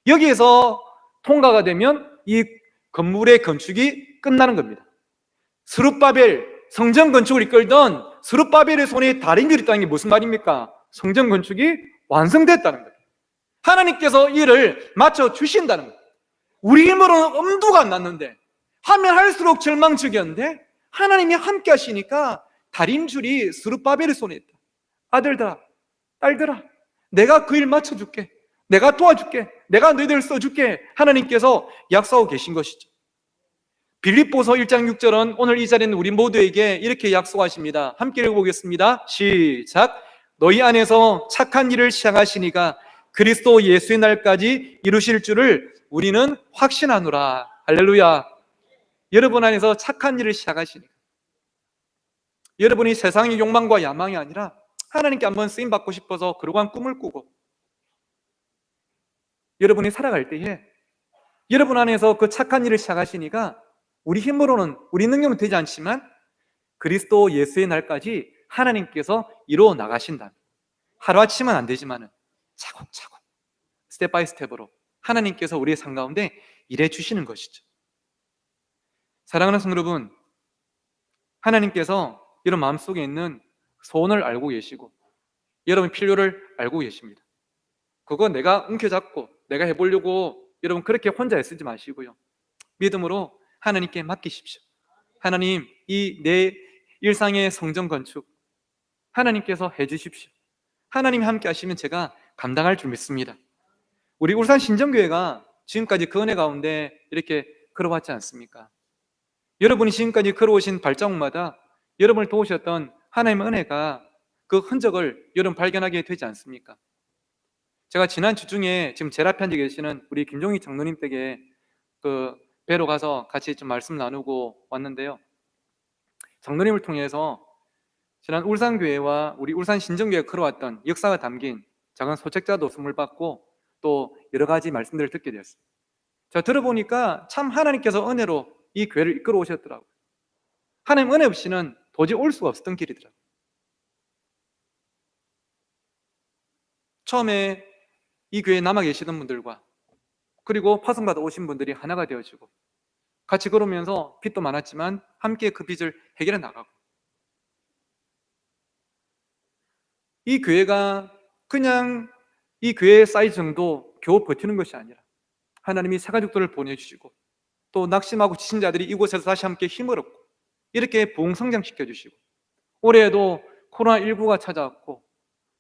여기에서 통과가 되면 이 건물의 건축이 끝나는 겁니다. 스룹바벨, 성전 건축을 이끌던 스룹바벨의 손에 다림줄이 있다는 게 무슨 말입니까? 성전 건축이 완성됐다는 거예요. 하나님께서 이를 맞춰 주신다는 거예요. 우리 힘으로는 엄두가 안 났는데, 하면 할수록 절망적이었는데 하나님이 함께 하시니까 다림줄이 스룹바벨의 손에 있다. 아들들아, 딸들아, 내가 그 일 맞춰줄게, 내가 도와줄게, 내가 너희들을 써줄게, 하나님께서 약속하고 계신 것이죠. 빌립보서 1장 6절은 오늘 이 자리에 있는 우리 모두에게 이렇게 약속하십니다. 함께 읽어보겠습니다. 시작. 너희 안에서 착한 일을 시작하시니가 그리스도 예수의 날까지 이루실 줄을 우리는 확신하노라. 할렐루야. 여러분 안에서 착한 일을 시작하시니까, 여러분이 세상의 욕망과 야망이 아니라 하나님께 한번 쓰임받고 싶어서 그러한 꿈을 꾸고 여러분이 살아갈 때에 여러분 안에서 그 착한 일을 시작하시니까 우리 힘으로는, 우리 능력은 되지 않지만 그리스도 예수의 날까지 하나님께서 이루어 나가신다. 하루아침은 안 되지만 차곡차곡 스텝 바이 스텝으로 하나님께서 우리의 삶 가운데 일해 주시는 것이죠. 사랑하는 성도 여러분, 하나님께서 여러분 마음속에 있는 소원을 알고 계시고 여러분 필요를 알고 계십니다. 그거 내가 움켜잡고 내가 해보려고 여러분 그렇게 혼자 애쓰지 마시고요, 믿음으로 하나님께 맡기십시오. 하나님, 이 내 일상의 성전 건축 하나님께서 해주십시오. 하나님이 함께 하시면 제가 감당할 줄 믿습니다. 우리 울산 신정교회가 지금까지 그 은혜 가운데 이렇게 걸어왔지 않습니까? 여러분이 지금까지 걸어오신 발자국마다 여러분을 도우셨던 하나님의 은혜가 그 흔적을 여러분 발견하게 되지 않습니까? 제가 지난 주 중에 지금 제라피 앉아 계시는 우리 김종희 장로님 댁에 그 뵈러 가서 같이 좀 말씀 나누고 왔는데요, 장로님을 통해서 지난 울산교회와 우리 울산 신정교회가 걸어왔던 역사가 담긴 작은 소책자도 선물 받고 또 여러 가지 말씀들을 듣게 되었습니다. 제가 들어보니까 참 하나님께서 은혜로 이 교회를 이끌어 오셨더라고요. 하나님 은혜 없이는 도저히 올 수가 없었던 길이더라고요. 처음에 이 교회에 남아 계시던 분들과 그리고 파송받아 오신 분들이 하나가 되어지고 같이 걸으면서 빚도 많았지만 함께 그 빚을 해결해 나가고, 이 교회가 그냥 이 교회의 사이즈 정도 겨우 버티는 것이 아니라 하나님이 새가족들을 보내주시고 또 낙심하고 지친 자들이 이곳에서 다시 함께 힘을 얻고 이렇게 부흥 성장시켜 주시고, 올해에도 코로나19가 찾아왔고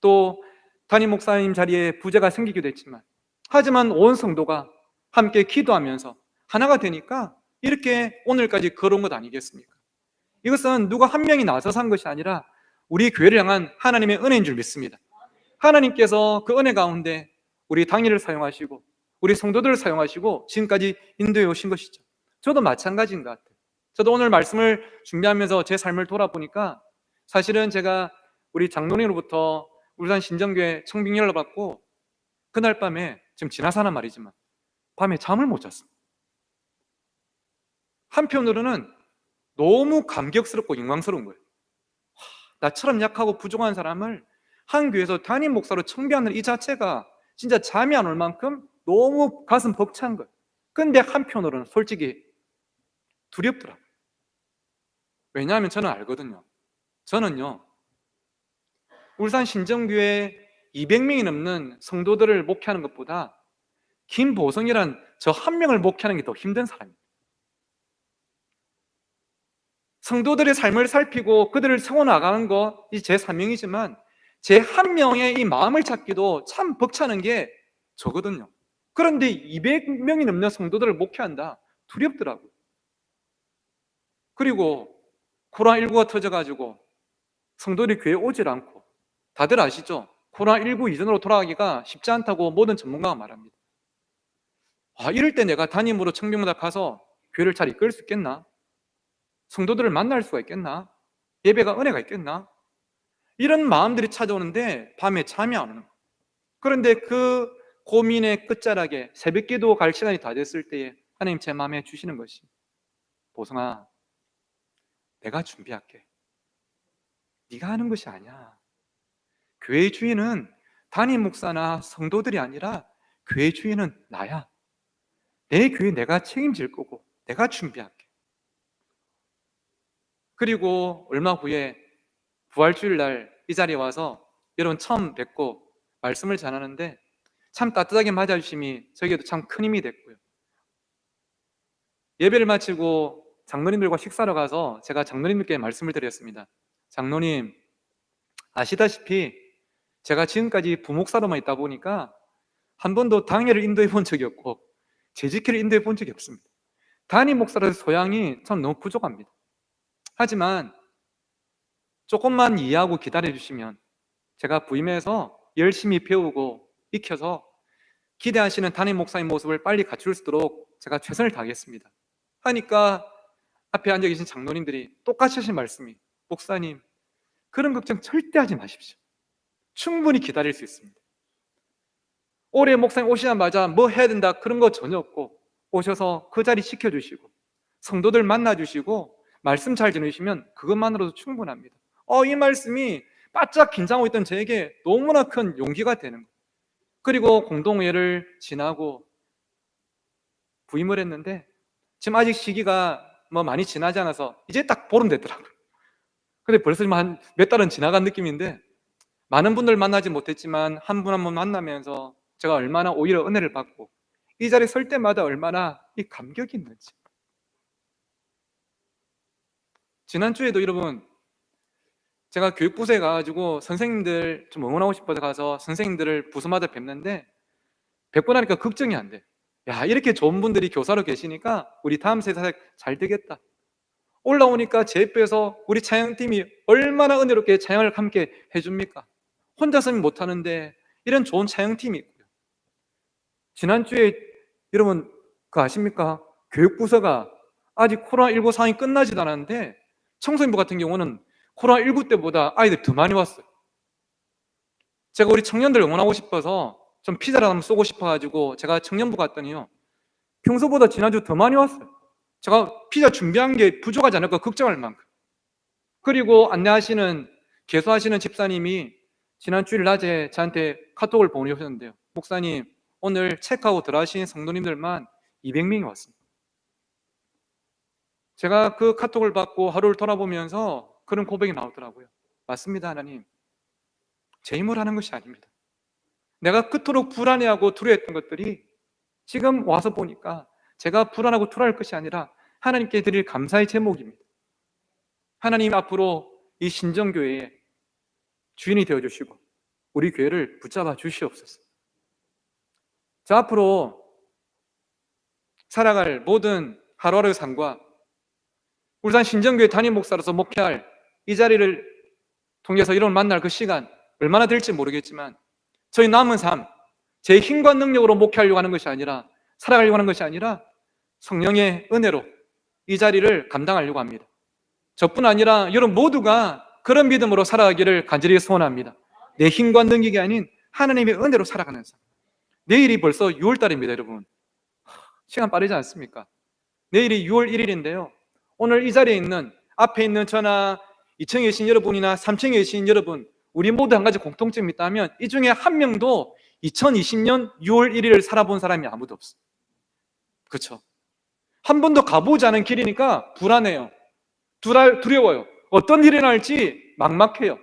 또 담임 목사님 자리에 부재가 생기기도 했지만, 하지만 온 성도가 함께 기도하면서 하나가 되니까 이렇게 오늘까지 걸어온 것 아니겠습니까? 이것은 누가 한 명이 나서서 한 것이 아니라 우리 교회를 향한 하나님의 은혜인 줄 믿습니다. 하나님께서 그 은혜 가운데 우리 당일을 사용하시고 우리 성도들을 사용하시고 지금까지 인도해 오신 것이죠. 저도 마찬가지인 것 같아요. 저도 오늘 말씀을 준비하면서 제 삶을 돌아보니까 사실은 제가 우리 장로님으로부터 울산 신정교회 청빙 연락을 받고 그날 밤에, 지금 지나서 하는 말이지만 밤에 잠을 못 잤습니다. 한편으로는 너무 감격스럽고 영광스러운 거예요. 나처럼 약하고 부족한 사람을 한 교회에서 담임 목사로 청빙하는 이 자체가 진짜 잠이 안 올 만큼 너무 가슴 벅찬 거예요. 근데 한편으로는 솔직히 두렵더라고요. 왜냐하면 저는 알거든요. 저는요, 울산 신정교회 200명이 넘는 성도들을 목회하는 것보다 김보성이란 저 한 명을 목회하는 게 더 힘든 사람입니다. 성도들의 삶을 살피고 그들을 세워나가는 것이 제 사명이지만 제 한 명의 이 마음을 찾기도 참 벅차는 게 저거든요. 그런데 200명이 넘는 성도들을 목회한다? 두렵더라고요. 그리고 코로나19가 터져가지고 성도들이 교회에 오질 않고, 다들 아시죠? 코로나19 이전으로 돌아가기가 쉽지 않다고 모든 전문가가 말합니다. 이럴 때 내가 담임으로 청빙마다 가서 교회를 잘 이끌 수 있겠나? 성도들을 만날 수가 있겠나? 예배가 은혜가 있겠나? 이런 마음들이 찾아오는데 밤에 잠이 안 오는 거예요. 그런데 그 고민의 끝자락에 새벽기도 갈 시간이 다 됐을 때에 하나님 제 마음에 주시는 것이, 보성아, 내가 준비할게. 네가 하는 것이 아니야. 교회의 주인은 담임 목사나 성도들이 아니라 교회의 주인은 나야. 내 교회 내가 책임질 거고 내가 준비할게. 그리고 얼마 후에 부활주일 날 이 자리에 와서 여러분 처음 뵙고 말씀을 전하는데 참 따뜻하게 맞아주심이 저에게도 참 큰 힘이 됐고요. 예배를 마치고 장로님들과 식사를 가서 제가 장로님들께 말씀을 드렸습니다. 장로님, 아시다시피 제가 지금까지 부목사로만 있다 보니까 한 번도 당회를 인도해 본 적이 없고 재직회를 인도해 본 적이 없습니다. 담임 목사로서 소양이 참 너무 부족합니다. 하지만 조금만 이해하고 기다려 주시면 제가 부임해서 열심히 배우고 익혀서 기대하시는 담임 목사의 모습을 빨리 갖출 수 있도록 제가 최선을 다하겠습니다 하니까 앞에 앉아 계신 장로님들이 똑같이 하신 말씀이, 목사님, 그런 걱정 절대 하지 마십시오. 충분히 기다릴 수 있습니다. 올해 목사님 오시자마자 뭐 해야 된다 그런 거 전혀 없고 오셔서 그 자리 지켜주시고 성도들 만나주시고 말씀 잘 전해주시면 그것만으로도 충분합니다. 이 말씀이 바짝 긴장하고 있던 저에게 너무나 큰 용기가 되는 거예요. 그리고 공동회를 지나고 부임을 했는데 지금 아직 시기가 뭐 많이 지나지 않아서 이제 딱 보름 됐더라고요. 근데 벌써 한 몇 달은 지나간 느낌인데 많은 분들 만나지 못했지만 한 분 한 분 만나면서 제가 얼마나 오히려 은혜를 받고 이 자리에 설 때마다 얼마나 이 감격이 있는지. 지난주에도 여러분 제가 교육부서에 가가지고 선생님들 좀 응원하고 싶어서 가서 선생님들을 부서마다 뵙는데 뵙고 나니까 걱정이 안 돼. 야, 이렇게 좋은 분들이 교사로 계시니까 우리 다음 세대 잘 되겠다. 올라오니까 제 옆에서 우리 찬양팀이 얼마나 은혜롭게 찬양을 함께 해줍니까? 혼자서는 못하는데 이런 좋은 찬양팀이 있고요. 지난주에 여러분 그거 아십니까? 교육부서가 아직 코로나19 상황이 끝나지도 않았는데 청소년부 같은 경우는 코로나19 때보다 아이들 더 많이 왔어요. 제가 우리 청년들 응원하고 싶어서 좀 피자를 한번 쏘고 싶어가지고 제가 청년부 갔더니요, 평소보다 지난주 더 많이 왔어요. 제가 피자 준비한 게 부족하지 않을까 걱정할 만큼. 그리고 안내하시는 개소하시는 집사님이 지난 주일 낮에 저한테 카톡을 보내셨는데요, 목사님 오늘 체크하고 들어가신 성도님들만 200명이 왔습니다. 제가 그 카톡을 받고 하루를 돌아보면서 그런 고백이 나오더라고요. 맞습니다, 하나님. 제 힘으로 하는 것이 아닙니다. 내가 그토록 불안해하고 두려워했던 것들이 지금 와서 보니까 제가 불안하고 두려워할 것이 아니라 하나님께 드릴 감사의 제목입니다. 하나님 앞으로 이 신정교회의 주인이 되어주시고 우리 교회를 붙잡아 주시옵소서. 저 앞으로 살아갈 모든 하루하루의 삶과 울산 신정교회 담임 목사로서 목회할 이 자리를 통해서 이런 만날 그 시간 얼마나 될지 모르겠지만 저희 남은 삶, 제 힘과 능력으로 목회하려고 하는 것이 아니라 살아가려고 하는 것이 아니라 성령의 은혜로 이 자리를 감당하려고 합니다. 저뿐 아니라 여러분 모두가 그런 믿음으로 살아가기를 간절히 소원합니다. 내 힘과 능력이 아닌 하나님의 은혜로 살아가는 삶. 내일이 벌써 6월달입니다, 여러분. 시간 빠르지 않습니까? 내일이 6월 1일인데요. 오늘 이 자리에 있는, 앞에 있는 저나 2층에 계신 여러분이나 3층에 계신 여러분, 우리 모두 한 가지 공통점이 있다면 이 중에 한 명도 2020년 6월 1일을 살아본 사람이 아무도 없어요. 그렇죠? 한 번도 가보지 않은 길이니까 불안해요. 두려워요. 어떤 일이 날지 막막해요.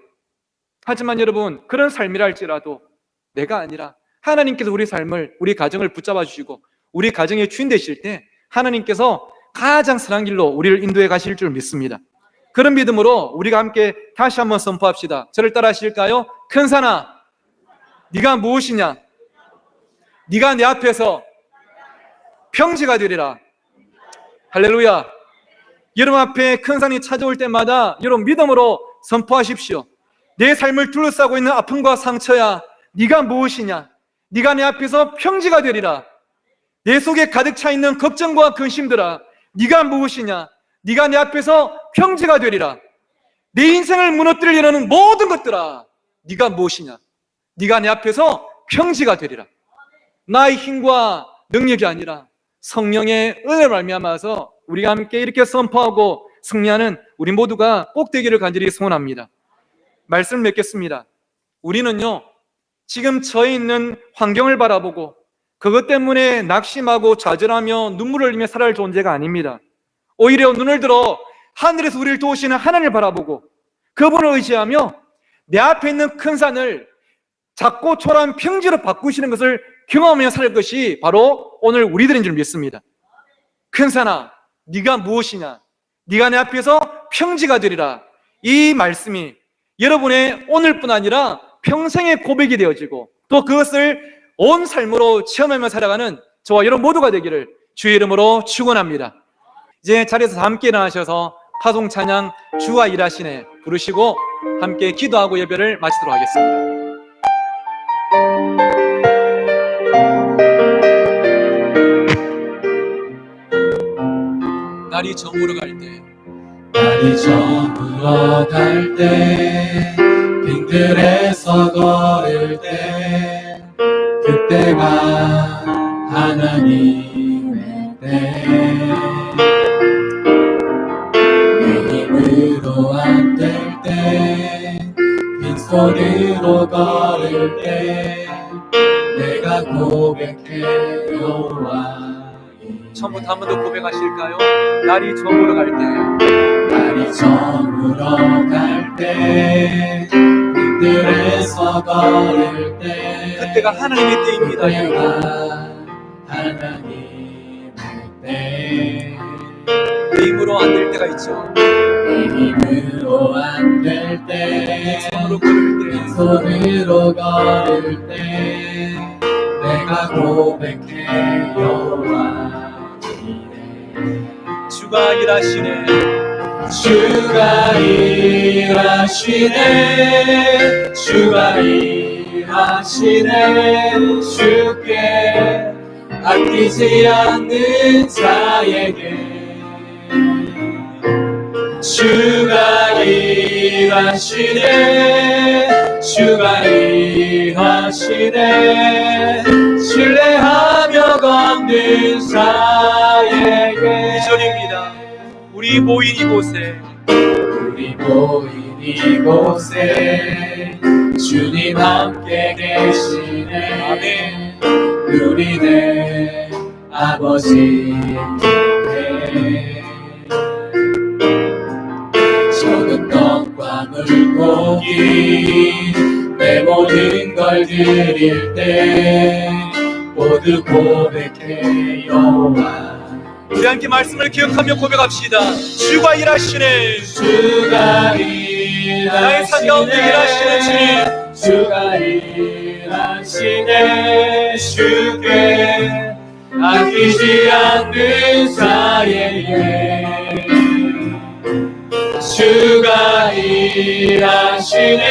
하지만 여러분, 그런 삶이라 할지라도 내가 아니라 하나님께서 우리 삶을, 우리 가정을 붙잡아 주시고 우리 가정의 주인 되실 때 하나님께서 가장 선한 길로 우리를 인도해 가실 줄 믿습니다. 그런 믿음으로 우리가 함께 다시 한번 선포합시다. 저를 따라 하실까요? 큰 산아, 네가 무엇이냐? 네가 내 앞에서 평지가 되리라. 할렐루야. 여러분 앞에 큰 산이 찾아올 때마다 여러분 믿음으로 선포하십시오. 내 삶을 둘러싸고 있는 아픔과 상처야, 네가 무엇이냐? 네가 내 앞에서 평지가 되리라. 내 속에 가득 차 있는 걱정과 근심들아, 네가 무엇이냐? 네가 내 앞에서 평지가 되리라. 내 인생을 무너뜨리려는 모든 것들아, 네가 무엇이냐? 네가 내 앞에서 평지가 되리라. 나의 힘과 능력이 아니라 성령의 은혜를 말미암아서 우리가 함께 이렇게 선포하고 승리하는 우리 모두가 꼭 되기를 간절히 소원합니다. 말씀을 맺겠습니다. 우리는요, 지금 처해 있는 환경을 바라보고 그것 때문에 낙심하고 좌절하며 눈물을 흘리며 살아갈 존재가 아닙니다. 오히려 눈을 들어 하늘에서 우리를 도우시는 하나님을 바라보고 그분을 의지하며 내 앞에 있는 큰 산을 작고 초라한 평지로 바꾸시는 것을 경험하며 살 것이 바로 오늘 우리들인 줄 믿습니다. 큰 산아, 네가 무엇이냐? 네가 내 앞에서 평지가 되리라. 이 말씀이 여러분의 오늘뿐 아니라 평생의 고백이 되어지고 또 그것을 온 삶으로 체험하며 살아가는 저와 여러분 모두가 되기를 주의 이름으로 축원합니다. 이제 자리에서 다 함께 일어나셔서 파송 찬양 주가 일하시네 부르시고 함께 기도하고 예배를 마치도록 하겠습니다. 날이 저물어 갈 때, 날이 저물어 갈 때, 빈들에서 걸을 때, 그때가 하나님의 때. 내 힘으로 안 될 때, 빈손으로 걸을 때, 내가 고백해 여호와. 처음부터 한 번 더 고백하실까요? 날이 저물어 갈 때, 날이 저물어 갈 때, 빈들에서 걸을 때, 그때가 하나님의 때입니다. 그때가 하나님의 때. 내 힘으로 안 될 때가 있죠. 내 힘으로 안 될 때, 손으로 걸을 때, 손으로 걸을 때, 내가 고백해 여호와. 주가 일하시네, 주가 일하시네, 주가 일하시네, 주께 아끼지 않는 자에게. 주가 일하시네, 주가 일하시네, 신뢰하며 걷는 자에게. 2절입니다. 우리 모인 이곳에, 우리 모인 이곳에 주님 함께 계시네. 아멘. 우리 내 아버지. 물고기 내 모든 걸 드릴 때 모두 고백해 여호와. 우리 함께 말씀을 기억하며 고백합시다. 주가 일하시네. 주가 나의 삶 가운데 일하시는 주님. 주가 일하시네. 주께 아끼지 않는 사예에 주가 일하시네.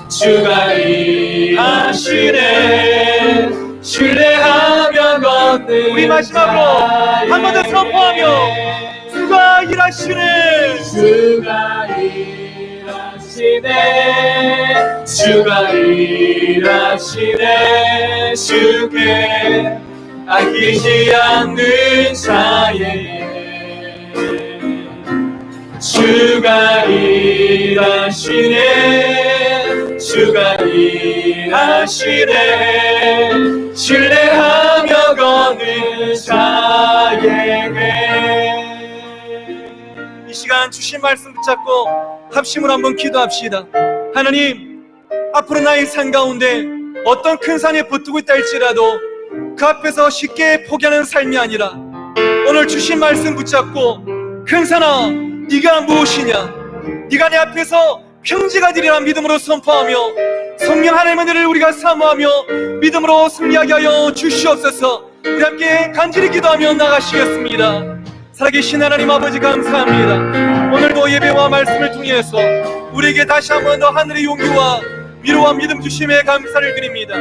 주가 일하시네. 신뢰하며 걷는 우리 마지막으로 한 번 더 선포하며 주가 일하시네. 주가 일하시네. 주가 일하시네. 주께 아끼지 않는 자예에 주가 일하시네. 주가 일하시네. 신뢰하며 걷는 자에게. 이 시간 주신 말씀 붙잡고 합심으로 한번 기도합시다. 하나님, 앞으로 나의 삶 가운데 어떤 큰 산에 붙들고 있다 할지라도 그 앞에서 쉽게 포기하는 삶이 아니라 오늘 주신 말씀 붙잡고 큰 산아, 네가 무엇이냐, 네가 내 앞에서 평지가 되리라 믿음으로 선포하며 성령 하나님의 은혜를 우리가 사모하며 믿음으로 승리하게 하여 주시옵소서. 우리 함께 간절히 기도하며 나가시겠습니다. 살아계신 하나님 아버지 감사합니다. 오늘도 예배와 말씀을 통해서 우리에게 다시 한번 더 하늘의 용기와 위로와 믿음 주심에 감사를 드립니다.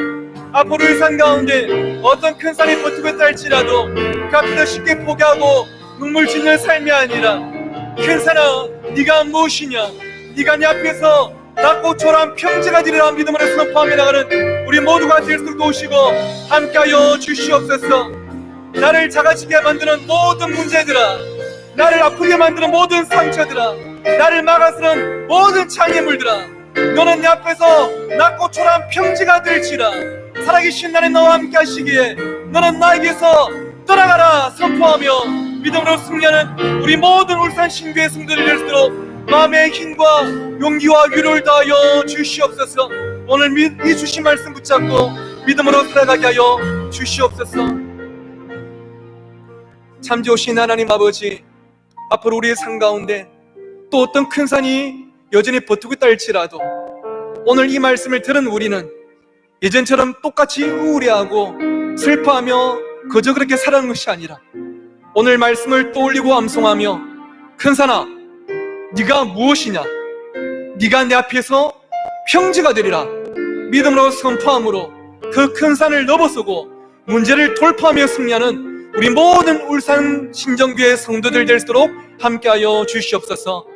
앞으로의 삶 가운데 어떤 큰 산이 붙고 있다 할지라도 그 앞에서 쉽게 포기하고 눈물 짓는 삶이 아니라 큰 산아, 네가 무엇이냐, 네가 내 앞에서 낙고처럼 평지가 되리라 믿음으로 선포하며 나가는 우리 모두가 될 수 있도록 도우시고 함께하여 주시옵소서. 나를 작아지게 만드는 모든 문제들아, 나를 아프게 만드는 모든 상처들아, 나를 막아서는 모든 장애물들아, 너는 내 앞에서 낙고처럼 평지가 될지라. 살아계신 나는 너와 함께 하시기에 너는 나에게서 떠나가라 선포하며 믿음으로 승리하는 우리 모든 울산 신교의 성도들이 될 수 있도록 마음의 힘과 용기와 위로를 다하여 주시옵소서. 오늘 이 주신 말씀 붙잡고 믿음으로 살아가게 하여 주시옵소서. 참 좋으신 하나님 아버지, 앞으로 우리의 삶 가운데 또 어떤 큰 산이 여전히 버티고 있다 할지라도 오늘 이 말씀을 들은 우리는 예전처럼 똑같이 우울해하고 슬퍼하며 그저 그렇게 살아가는 것이 아니라 오늘 말씀을 떠올리고 암송하며 큰 산아, 네가 무엇이냐, 네가 내 앞에서 평지가 되리라 믿음으로 선포함으로 그 큰 산을 넘어서고 문제를 돌파하며 승리하는 우리 모든 울산 신정교회 성도들 될 수 있도록 함께하여 주시옵소서.